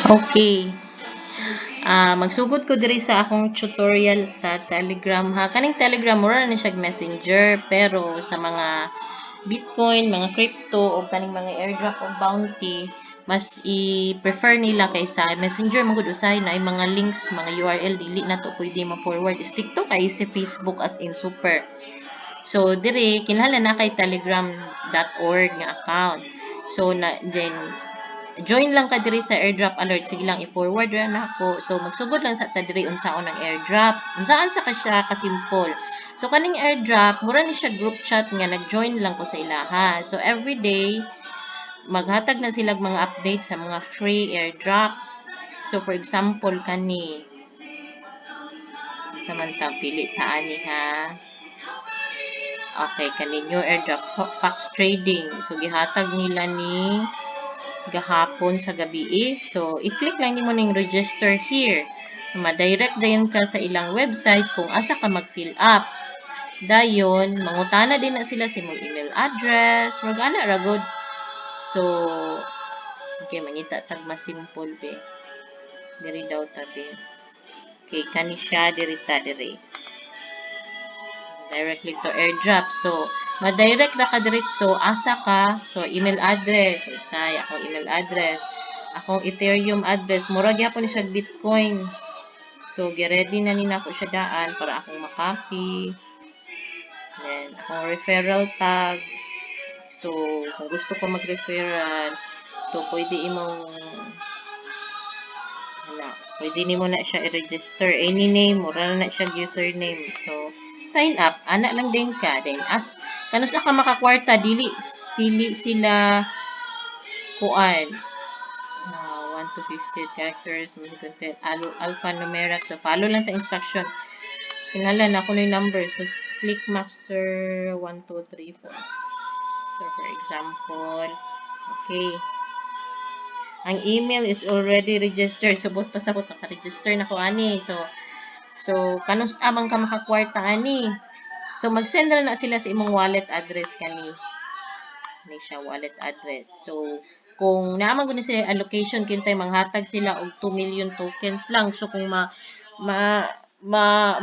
Okay. Magsugod ko diri sa akong tutorial sa Telegram ha. Kaning Telegram mura na siya messenger, pero sa mga Bitcoin, mga crypto o kaning mga airdrop o bounty, mas i-prefer nila kaysa messenger. Magud usahay na ay mga links, mga URL dili na to pwede ma-forward. Stick to kay si Facebook as in super. So diri kinahanglan na kay telegram.org nga account. So then join lang ka diri sa airdrop alert. Sige lang, i-forward ra na ako. So, magsugod lang sa ta diri unsaon ang airdrop. Unsaan sa ka siya kasimple. So, kaning airdrop, mura ni siya group chat nga nag-join lang ko sa ilaha. So, everyday, maghatag na sila mga updates sa mga free airdrop. So, for example, kani, samantang pili taan ni ha. Okay, kani new airdrop, Fox Trading. So, gihatag nila ni gahapon sa gabi. So, i-click lang nimo ning register here. Ma-direct dayon ka sa ilang website kung asa ka mag-fill up. Dayon, mangutana din na sila sa imong email address, magana ra gud. So, okay, mangita tag mas simple be. Diri daw tabi. Okay, kani siya diri ta diri. Directly to airdrop. So, ma-direct na ka diretso asa ka. So, email address. So, isay akong email address. Akong ethereum address. Mura gyapon ni siya Bitcoin. So, gi-ready na nina ko siya daan para akong makopy. Then, akong referral tag. So, kung gusto ko mag-referral, so, pwede nimo na siya i-register. Any name, mura na siya username. So, sign up, ana lang din ka. Then, kanus ka makakwarta, dili sila kuan. 1 to 50 characters, content, alphanumeric. So, follow lang ta instruction. Kinahanglan ako na yung number. So, click master 1, 2, 3, 4. So, for example, okay. Ang email is already registered. So, buot pasabot, naka-register na ko ani. So kanus amang ka makakwarta ani. So, mag-send na sila sa imong wallet address kani. Ni siya wallet address. So, kung naman gud sila allocation kintay manghatag sila og 2 million tokens lang. So, kung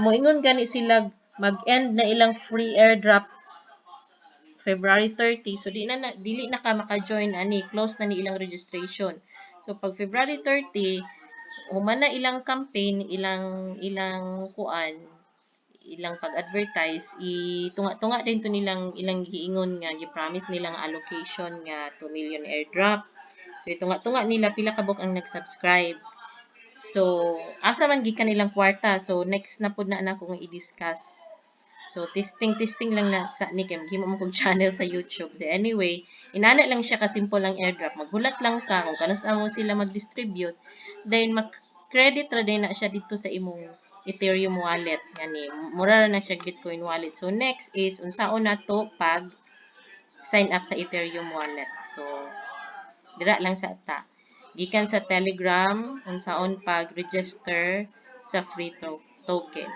moingon gani sila mag-end na ilang free airdrop February 30. So, dili na ka maka-join ani. Close na ni ilang registration. So, pag February 30, human na ilang campaign, ilang kuan, ilang pag-advertise, tunga-tunga din to ilang giingon nga, gi-promise nilang allocation nga 2 million airdrop. So, tunga-tunga nila pila kabok ang nag-subscribe. So, asa man gikan nilang kwarta. So, next na pud na akong i-discuss. So, testing lang na sa ni kay maghimo mo kog channel sa YouTube. So, anyway, inana lang siya kasimple ang airdrop. Maghulat lang ka kung kanus amo sila mag-distribute. Then, credit ra din na siya dito sa imong Ethereum wallet. Gani, mura na siya Bitcoin wallet. So, next is, unsaon na to pag sign up sa Ethereum wallet. So, dira lang sa ta. Gikan sa Telegram, unsaon pag register sa free token.